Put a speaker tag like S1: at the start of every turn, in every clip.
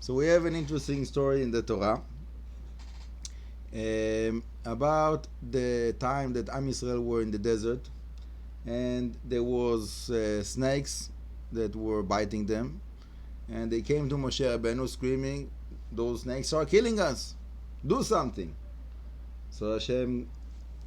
S1: So we have an interesting story in the Torah about the time that Am Yisrael were in the desert, and there was snakes that were biting them, and they came to Moshe Rabbeinu screaming, "Those snakes are killing us! Do something!" So Moshe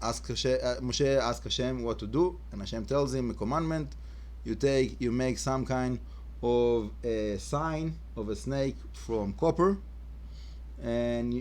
S1: asked Hashem what to do, and Hashem tells him a commandment: you make some kind of a sign of a snake from copper, and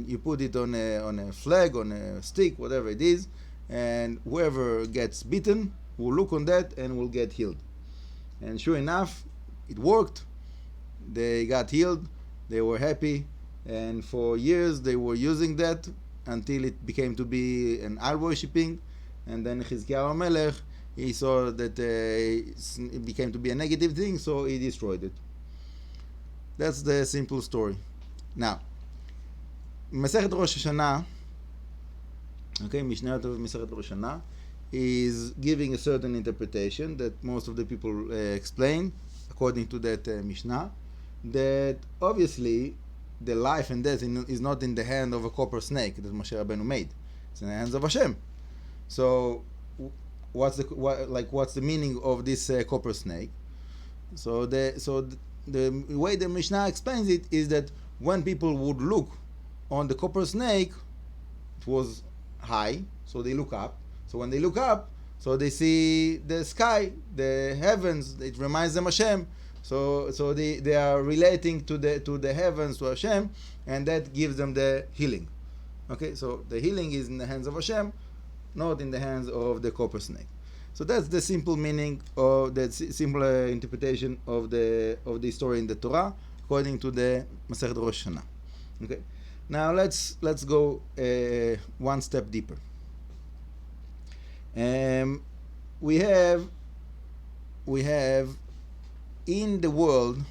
S1: you put it on a flag, on a stick, whatever it is, and whoever gets bitten will look on that and will get healed. And sure enough, it worked. They got healed. They were happy, and for years they were using that until it became to be an idol worshipping, and then Chizkiyahu Melech, he saw that it became to be a negative thing, so he destroyed it. That's the simple story. Now, Masechet Rosh Hashanah, Mishnah of Masechet Rosh Hashanah, is giving a certain interpretation that most of the people explain, according to that Mishnah, that obviously the life and death is not in the hand of a copper snake that Moshe Rabbeinu made. It's in the hands of Hashem. So what's the meaning of this copper snake? So the way the Mishnah explains it is that when people would look on the copper snake, it was high, so they look up. So when they look up, so they see the sky, the heavens. It reminds them Hashem. So they are relating to the heavens, to Hashem, and that gives them the healing. Okay, so the healing is in the hands of Hashem, not in the hands of the copper snake. So that's the simple meaning, or the simple interpretation of the story in the Torah, according to the Masechet Rosh Hashanah. Okay, now let's go one step deeper. We have in the world,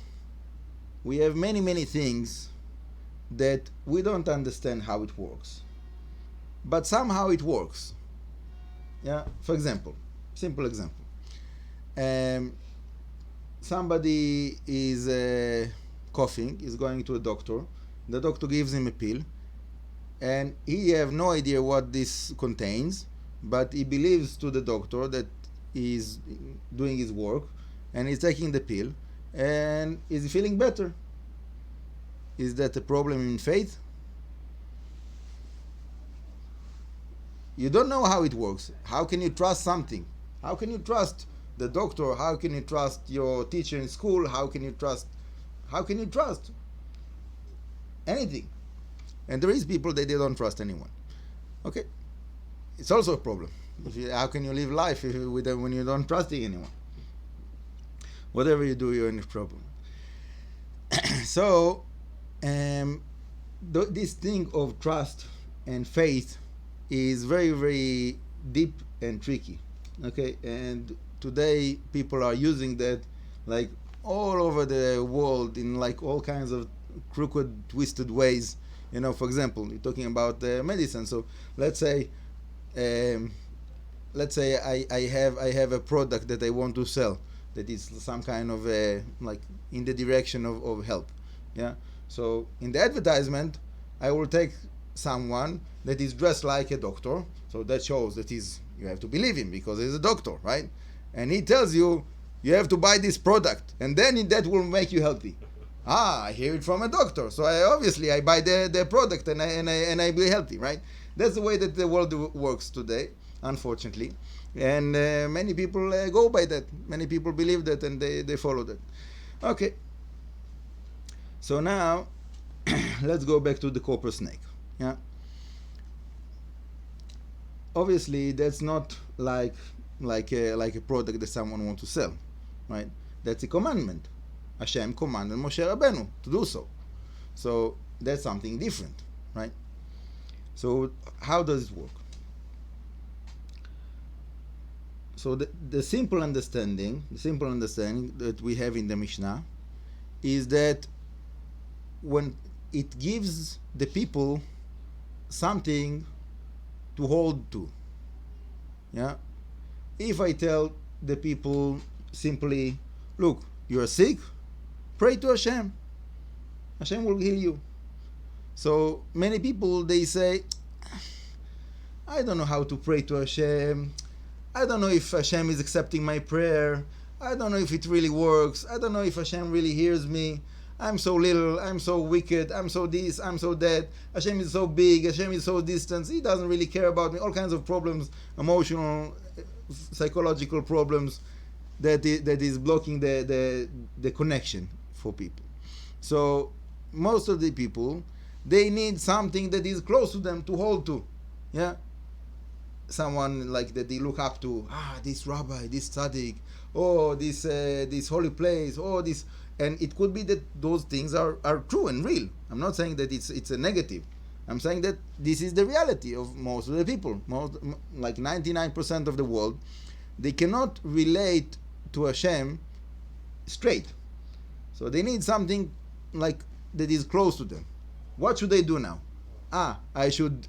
S1: we have many things that we don't understand how it works, but somehow it works. Yeah, for example, simple example. Somebody is coughing, is going to a doctor. The doctor gives him a pill, and he have no idea what this contains, but he believes to the doctor that he's doing his work, and he's taking the pill, and is feeling better. Is that a problem in faith? You don't know how it works. How can you trust something? How can you trust the doctor? How can you trust your teacher in school? How can you trust anything? And there is people that they don't trust anyone. Okay, it's also a problem. How can you live life when you don't trust anyone? Whatever you do, you're in a problem. So, this thing of trust and faith is very deep and tricky. Okay, and today people are using that like all over the world in like all kinds of crooked, twisted ways. For example, you're talking about medicine. So let's say I have a product that I want to sell that is some kind of like in the direction of help. Yeah. So in the advertisement, I will take someone that is dressed like a doctor. So that shows that you have to believe him because he's a doctor, right? And he tells you have to buy this product, and then that will make you healthy. I hear it from a doctor, so I buy the product and I be healthy, right? That's the way that the world works today, unfortunately. And many people go by that. Many people believe that, and they follow that. Okay. So now, let's go back to the copper snake. Yeah. Obviously, that's not like a product that someone wants to sell, right? That's a commandment. Hashem commanded Moshe Rabbeinu to do so. So that's something different, right? So how does it work? So the simple understanding that we have in the Mishnah is that when it gives the people something to hold to. Yeah? If I tell the people simply, look, you're sick, pray to Hashem. Hashem will heal you. So many people, they say, I don't know how to pray to Hashem. I don't know if Hashem is accepting my prayer. I don't know if it really works. I don't know if Hashem really hears me. I'm so little. I'm so wicked. I'm so this. I'm so that. Hashem is so big. Hashem is so distant. He doesn't really care about me. All kinds of problems, emotional, psychological problems that is blocking the connection for people. So most of the people, they need something that is close to them to hold to. Yeah. Someone like that they look up to. This rabbi, this tzaddik, this holy place, this. And it could be that those things are true and real. I'm not saying that it's a negative. I'm saying that this is the reality of most of the people. Like 99% of the world, they cannot relate to Hashem straight. So they need something like that is close to them. What should they do now? I should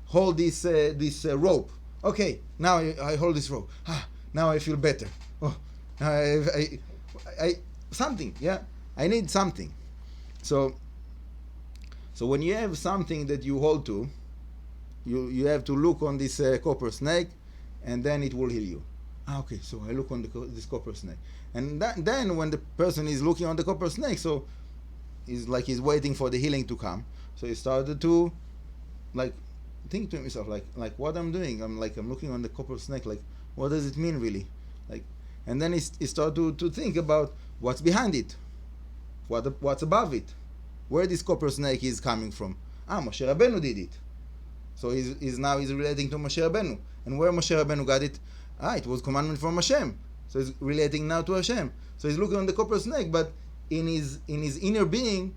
S1: hold this rope. Okay, now I hold this rope. Now I feel better. I something, yeah. I need something. So when you have something that you hold to, you have to look on this copper snake, and then it will heal you. Okay, so I look on this copper snake, and then when the person is looking on the copper snake, so he's waiting for the healing to come. So he started to think to himself like what I'm doing. I'm looking on the copper snake, like what does it mean really? And then he started to think about what's behind it, what's above it, where this copper snake is coming from. Moshe Rabbeinu did it. So he's relating to Moshe Rabbeinu. And where Moshe Rabbeinu got it? It was commandment from Hashem. So he's relating now to Hashem. So he's looking on the copper snake, but in his inner being,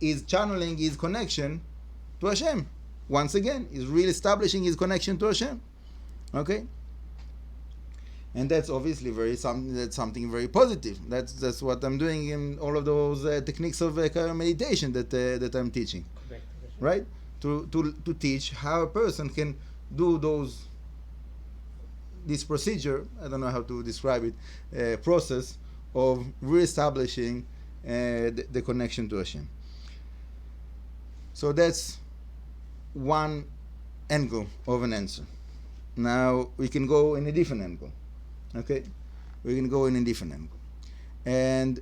S1: is channeling his connection to Hashem. Once again, he's re-establishing his connection to Hashem. Okay? And that's obviously something very positive. That's what I'm doing in all of those techniques of meditation that I'm teaching, right? To teach how a person can do this procedure. I don't know how to describe it. Process of reestablishing the connection to Hashem. So that's one angle of an answer. Now we can go in a different angle. Okay, we're going to go in a different angle. And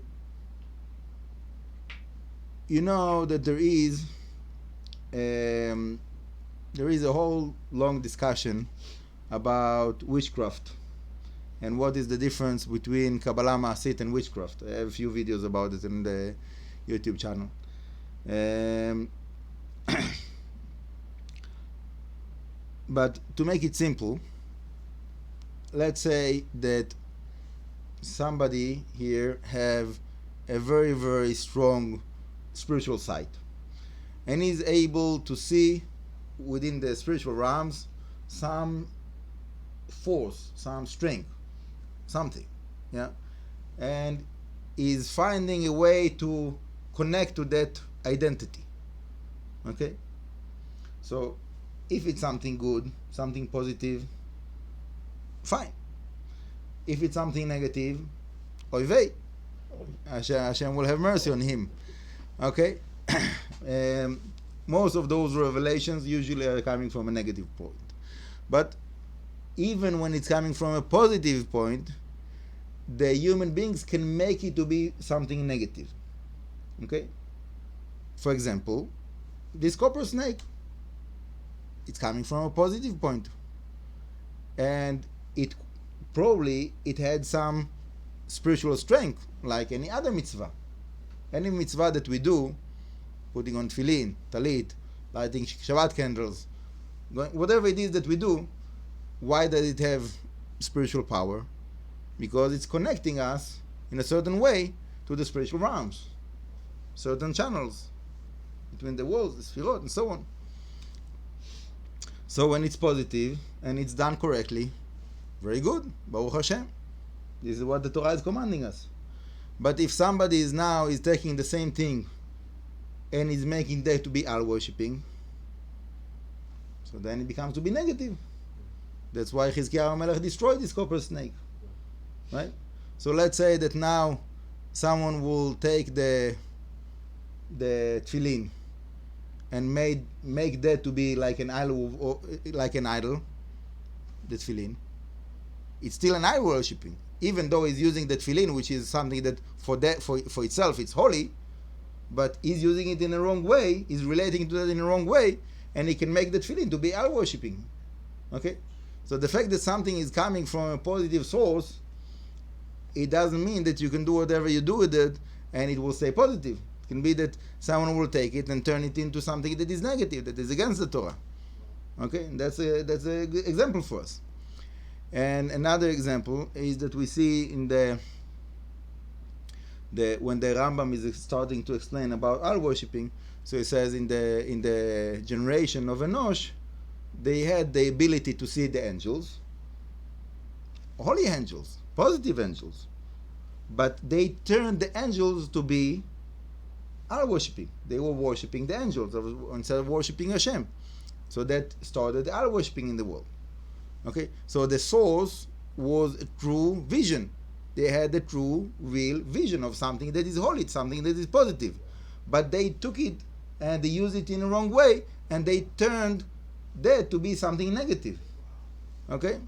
S1: you know that there is a whole long discussion about witchcraft and what is the difference between Kabbalah Ma'asit and witchcraft. I have a few videos about it in the YouTube channel. But to make it simple, let's say that somebody here have a very, very strong spiritual sight, and is able to see within the spiritual realms some force, some strength, something, yeah, and is finding a way to connect to that identity. Okay, so if it's something good, something positive, fine. If it's something negative, oy vey, Hashem will have mercy on him. Okay? Most of those revelations usually are coming from a negative point. But even when it's coming from a positive point, the human beings can make it to be something negative. Okay? For example, this copper snake, it's coming from a positive point. And it had some spiritual strength, like any other mitzvah. Any mitzvah that we do, putting on tefillin, talit, lighting Shabbat candles, whatever it is that we do, why does it have spiritual power? Because it's connecting us in a certain way to the spiritual realms, certain channels between the worlds, the sfirot, and so on. So when it's positive and it's done correctly, very good, Baruch Hashem. This is what the Torah is commanding us. But if somebody is taking the same thing and is making that to be al-worshipping, so then it becomes to be negative. That's why Chizkiyahu Melech destroyed this copper snake. Right? So let's say that now someone will take the the tefillin and make that to be like an idol, or like an idol, the tefillin, it's still an idol worshipping, even though he's using the tefillin, which is something that for itself it's holy, but he's using it in the wrong way, he's relating to that in the wrong way, and he can make the tefillin to be idol worshipping. Okay, so the fact that something is coming from a positive source, it doesn't mean that you can do whatever you do with it and it will stay positive. It can be that someone will take it and turn it into something that is negative, that is against the Torah. Okay, and that's a good example for us. And another example is that we see in the when the Rambam is starting to explain about idol worshipping. So he says in the generation of Enosh, they had the ability to see the angels, holy angels, positive angels, but they turned the angels to be idol worshipping. They were worshipping the angels instead of worshipping Hashem. So that started the idol worshipping in the world. Okay, so the source was a true vision. They had a true, real vision of something that is holy, something that is positive. But they took it and they used it in the wrong way, and they turned that to be something negative. Okay?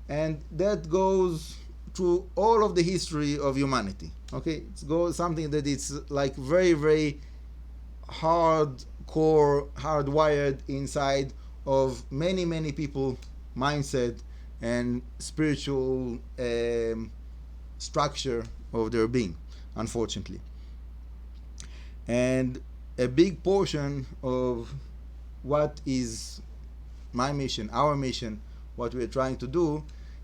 S1: And that goes through all of the history of humanity. Okay? It goes something that is like very, very hardcore, hardwired inside of many, many people mindset and spiritual structure of their being, unfortunately. And a big portion of what is my mission, our mission, what we're trying to do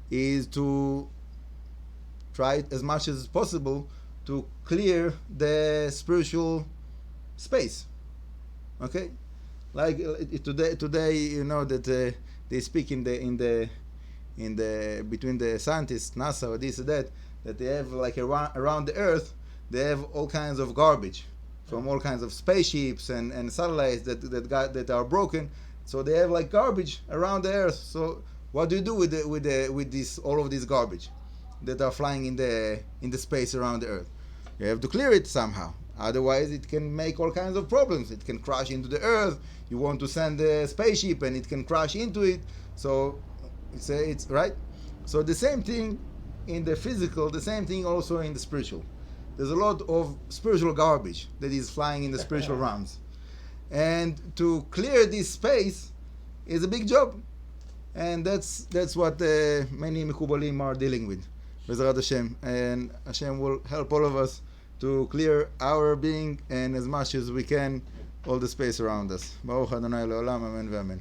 S1: is to try as much as possible to clear the spiritual space. Okay? Like today, you know that they speak in the between the scientists, NASA or this or that they have like around the Earth, they have all kinds of garbage from all kinds of spaceships and satellites that are broken. So they have like garbage around the Earth. So what do you do with this all of this garbage that are flying in the space around the Earth? You have to clear it somehow. Otherwise, it can make all kinds of problems. It can crash into the Earth. You want to send a spaceship, and it can crash into it. So it's right. So the same thing in the physical, the same thing also in the spiritual. There's a lot of spiritual garbage that is flying in the spiritual realms, and to clear this space is a big job, and that's what many Mekubalim are dealing with, Bezrat Hashem, and Hashem will help all of us to clear our being and as much as we can all the space around us. Baruch Adonai Le'olam, Amen v'Amen.